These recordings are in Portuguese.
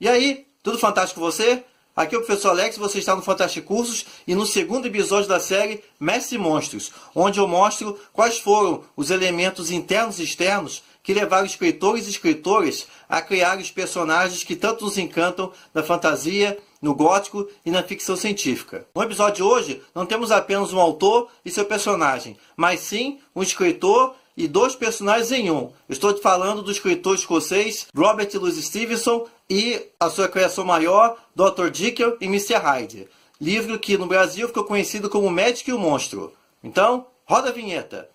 E aí, tudo fantástico com você? Aqui é o Professor Alex, você está no Fantástico Cursos e no segundo episódio da série Mestres e Monstros, onde eu mostro quais foram os elementos internos e externos que levaram escritores e escritoras a criar os personagens que tanto nos encantam na fantasia, no gótico e na ficção científica. No episódio de hoje, não temos apenas um autor e seu personagem, mas sim um escritor e dois personagens em um. Estou falando do escritor escocês Robert Louis Stevenson e a sua criação maior, Dr. Jekyll e Mr. Hyde. Livro que no Brasil ficou conhecido como O Médico e o Monstro. Então, roda a vinheta!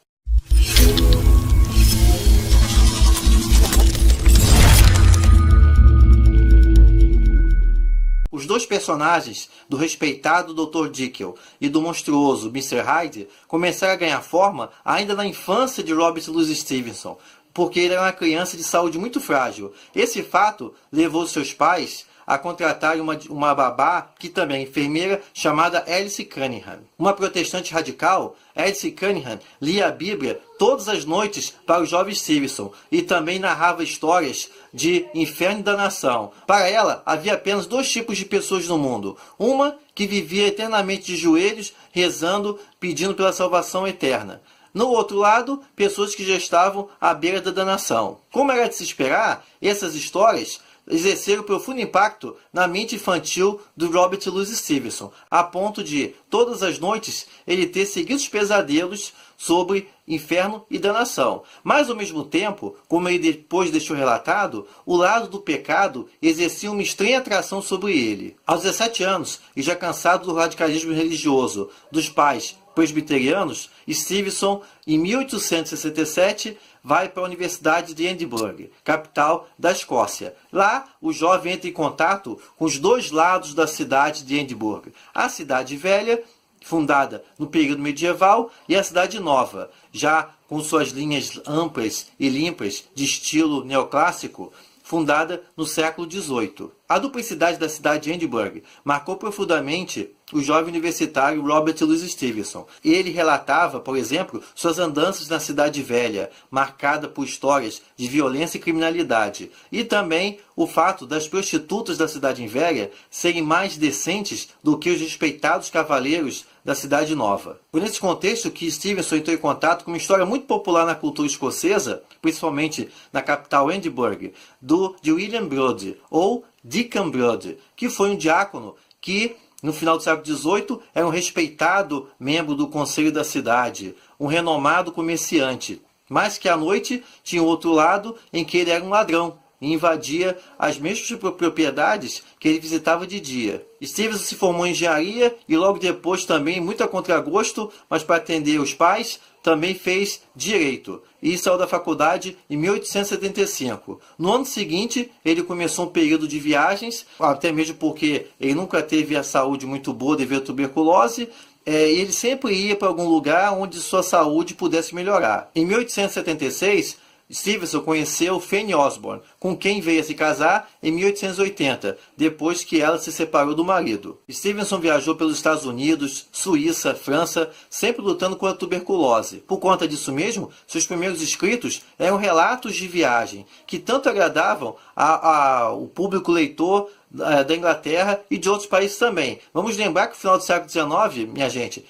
Os dois personagens, do respeitado Dr. Jekyll e do monstruoso Mr. Hyde, começaram a ganhar forma ainda na infância de Robert Louis Stevenson, porque ele era uma criança de saúde muito frágil. Esse fato levou seus pais a contratar uma babá, que também é enfermeira, chamada Alice Cunningham. Uma protestante radical, Alice Cunningham lia a Bíblia todas as noites para o jovem Stevenson e também narrava histórias de inferno e danação. Para ela, havia apenas dois tipos de pessoas no mundo. Uma que vivia eternamente de joelhos, rezando, pedindo pela salvação eterna. No outro lado, pessoas que já estavam à beira da danação. Como era de se esperar, essas histórias exerceram profundo impacto na mente infantil do Robert Louis Stevenson, a ponto de, todas as noites, ele ter seguidos pesadelos sobre inferno e danação. Mas, ao mesmo tempo, como ele depois deixou relatado, o lado do pecado exercia uma estranha atração sobre ele. Aos 17 anos, e já cansado do radicalismo religioso dos pais presbiterianos, Stevenson, em 1867, vai para a Universidade de Edimburgo, capital da Escócia. Lá, o jovem entra em contato com os dois lados da cidade de Edimburgo. A cidade velha, fundada no período medieval, e a cidade nova, já com suas linhas amplas e limpas de estilo neoclássico, fundada no século XVIII. A duplicidade da cidade de Edimburgo marcou profundamente o jovem universitário Robert Louis Stevenson. Ele relatava, por exemplo, suas andanças na cidade velha, marcada por histórias de violência e criminalidade, e também o fato das prostitutas da cidade velha serem mais decentes do que os respeitados cavaleiros da cidade nova. Foi nesse contexto que Stevenson entrou em contato com uma história muito popular na cultura escocesa, principalmente na capital Edimburgo, de William Blood, ou Deacon Blood, que foi um diácono que, no final do século XVIII, era um respeitado membro do conselho da cidade, um renomado comerciante, mas que à noite tinha outro lado em que ele era um ladrão e invadia as mesmas propriedades que ele visitava de dia. Stevenson se formou em engenharia e logo depois também, muito a contragosto, mas para atender os pais, também fez direito e saiu da faculdade em 1875. No ano seguinte, ele começou um período de viagens, até mesmo porque ele nunca teve a saúde muito boa devido à tuberculose. Ele sempre ia para algum lugar onde sua saúde pudesse melhorar. Em 1876, Stevenson conheceu Fanny Osborne, com quem veio a se casar em 1880, depois que ela se separou do marido. Stevenson viajou pelos Estados Unidos, Suíça, França, sempre lutando contra a tuberculose. Por conta disso mesmo, seus primeiros escritos eram relatos de viagem, que tanto agradavam ao público leitor da Inglaterra e de outros países também. Vamos lembrar que no final do século XIX, minha gente,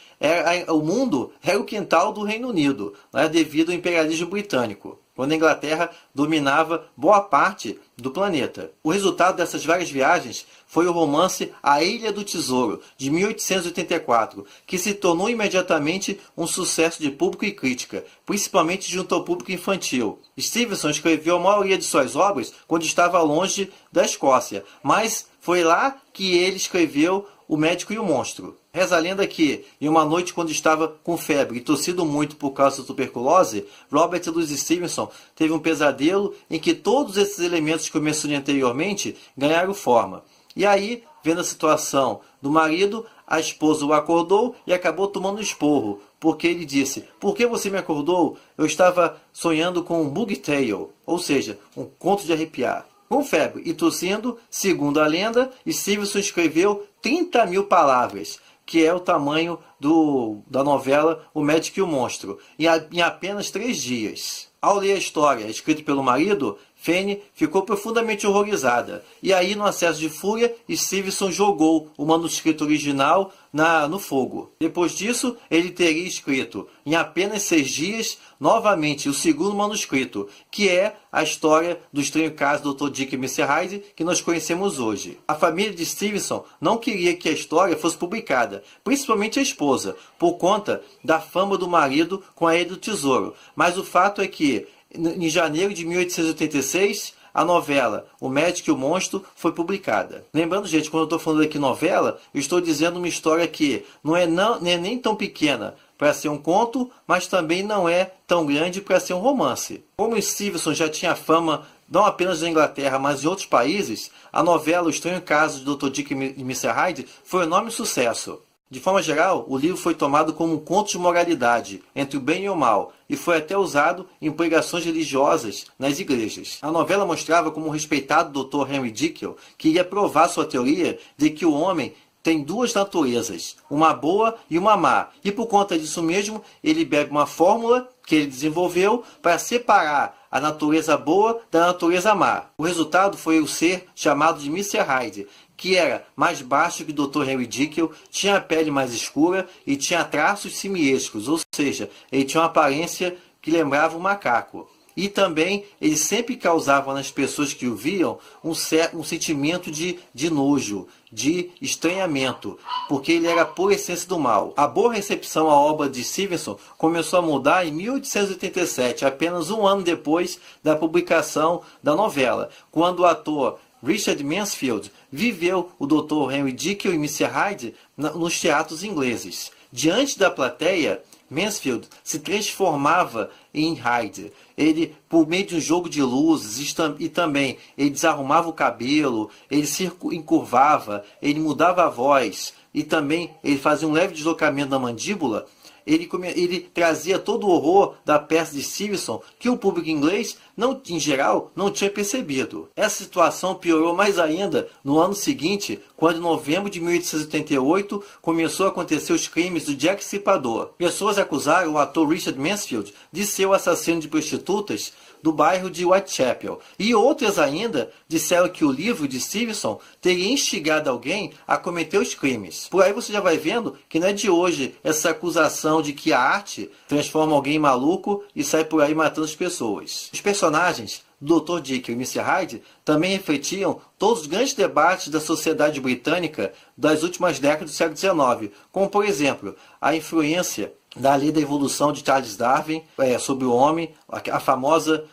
o mundo era o quintal do Reino Unido, devido ao imperialismo britânico, quando a Inglaterra dominava boa parte do planeta. O resultado dessas várias viagens foi o romance A Ilha do Tesouro, de 1884, que se tornou imediatamente um sucesso de público e crítica, principalmente junto ao público infantil. Stevenson escreveu a maioria de suas obras quando estava longe da Escócia, mas foi lá que ele escreveu O Médico e o Monstro. Reza a lenda que, em uma noite quando estava com febre e tossindo muito por causa da tuberculose, Robert Louis Stevenson teve um pesadelo em que todos esses elementos que eu mencionei anteriormente ganharam forma. E aí, vendo a situação do marido, a esposa o acordou e acabou tomando um esporro, porque ele disse: "Por que você me acordou? Eu estava sonhando com um bug tale", ou seja, um conto de arrepiar. Com febre e tossindo, segundo a lenda, Stevenson escreveu 30.000 palavras, que é o tamanho da novela O Médico e o Monstro, em apenas 3 dias. Ao ler a história escrita pelo marido, Fanny ficou profundamente horrorizada, e aí, no acesso de fúria, Stevenson jogou o manuscrito original no fogo. Depois disso, ele teria escrito, em apenas 6 dias, novamente o segundo manuscrito, que é a história do estranho caso do Dr. Jekyll e Mr. Hyde, que nós conhecemos hoje. A família de Stevenson não queria que a história fosse publicada, principalmente a esposa, por conta da fama do marido com a Ilha do Tesouro. Mas o fato é que, em janeiro de 1886, a novela O Médico e o Monstro foi publicada. Lembrando, gente, quando eu estou falando aqui novela, eu estou dizendo uma história que não é nem tão pequena para ser um conto, mas também não é tão grande para ser um romance. Como Stevenson já tinha fama não apenas na Inglaterra, mas em outros países, a novela O Estranho Caso de Dr. Jekyll e Mr. Hyde foi um enorme sucesso. De forma geral, o livro foi tomado como um conto de moralidade entre o bem e o mal, e foi até usado em pregações religiosas nas igrejas. A novela mostrava como o respeitado Dr. Henry Jekyll queria provar sua teoria de que o homem tem 2 naturezas, uma boa e uma má, e por conta disso mesmo, ele bebe uma fórmula que ele desenvolveu para separar a natureza boa da natureza má. O resultado foi o ser chamado de Mr. Hyde, que era mais baixo que o Dr. Henry Jekyll, tinha a pele mais escura e tinha traços simiescos, ou seja, ele tinha uma aparência que lembrava um macaco. E também ele sempre causava nas pessoas que o viam um sentimento de nojo, de estranhamento, porque ele era por essência do mal. A boa recepção à obra de Stevenson começou a mudar em 1887, apenas um ano depois da publicação da novela, quando o ator Richard Mansfield viveu o Dr. Henry Jekyll e Mr. Hyde nos teatros ingleses. Diante da plateia, Mansfield se transformava em Hyde. Ele, por meio de um jogo de luzes e também ele desarrumava o cabelo, ele se encurvava, ele mudava a voz e também ele fazia um leve deslocamento da mandíbula. Ele trazia todo o horror da peça de Stevenson que o público inglês, em geral, não tinha percebido. Essa situação piorou mais ainda no ano seguinte, quando em novembro de 1888 começou a acontecer os crimes do Jack Stripador. Pessoas acusaram o ator Richard Mansfield de ser o assassino de prostitutas do bairro de Whitechapel. E outras ainda disseram que o livro de Stevenson teria instigado alguém a cometer os crimes. Por aí você já vai vendo que não é de hoje essa acusação de que a arte transforma alguém em maluco e sai por aí matando as pessoas. Os personagens do Dr. Jekyll e Mr. Hyde também refletiam todos os grandes debates da sociedade britânica das últimas décadas do século XIX, como, por exemplo, a influência da lei da evolução de Charles Darwin sobre o homem, a famosa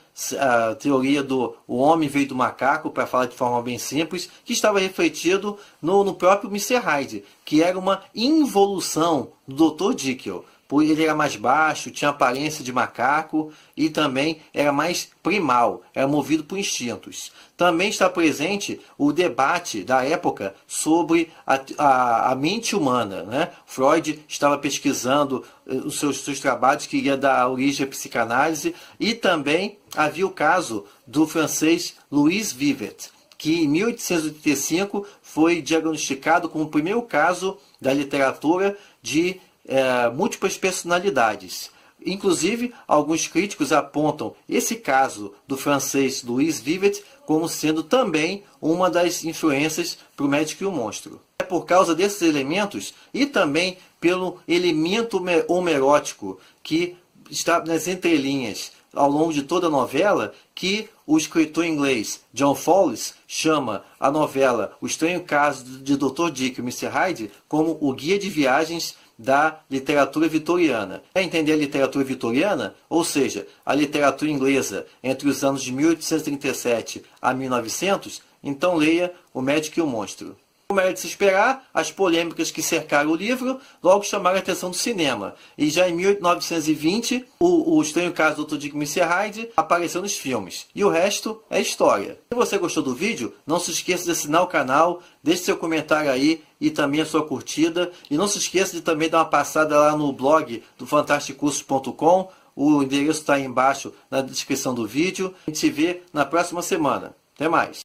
teoria do o homem veio do macaco, para falar de forma bem simples, que estava refletido no próprio Mr. Hyde, que era uma involução do Dr. Jekyll. Ele era mais baixo, tinha aparência de macaco e também era mais primal, era movido por instintos. Também está presente o debate da época sobre a mente humana, né? Freud estava pesquisando os seus trabalhos que iria dar origem à psicanálise, e também havia o caso do francês Louis Vivet, que em 1885 foi diagnosticado como o primeiro caso da literatura de múltiplas personalidades. Inclusive, alguns críticos apontam esse caso do francês Louis Vivet como sendo também uma das influências para o Médico e o Monstro. É por causa desses elementos e também pelo elemento homerótico que está nas entrelinhas ao longo de toda a novela, que o escritor inglês John Fowles chama a novela O Estranho Caso de Dr. Jekyll e Mr. Hyde como o guia de viagens da literatura vitoriana. Para entender a literatura vitoriana, ou seja, a literatura inglesa entre os anos de 1837 a 1900, então leia O Médico e o Monstro. Como era de se esperar, as polêmicas que cercaram o livro logo chamaram a atenção do cinema. E já em 1920, o Estranho Caso do Dr. Jekyll e Mr. Hyde apareceu nos filmes. E o resto é história. Se você gostou do vídeo, não se esqueça de assinar o canal, deixe seu comentário aí e também a sua curtida. E não se esqueça de também dar uma passada lá no blog do fantasticursos.com. O endereço está aí embaixo na descrição do vídeo. A gente se vê na próxima semana. Até mais!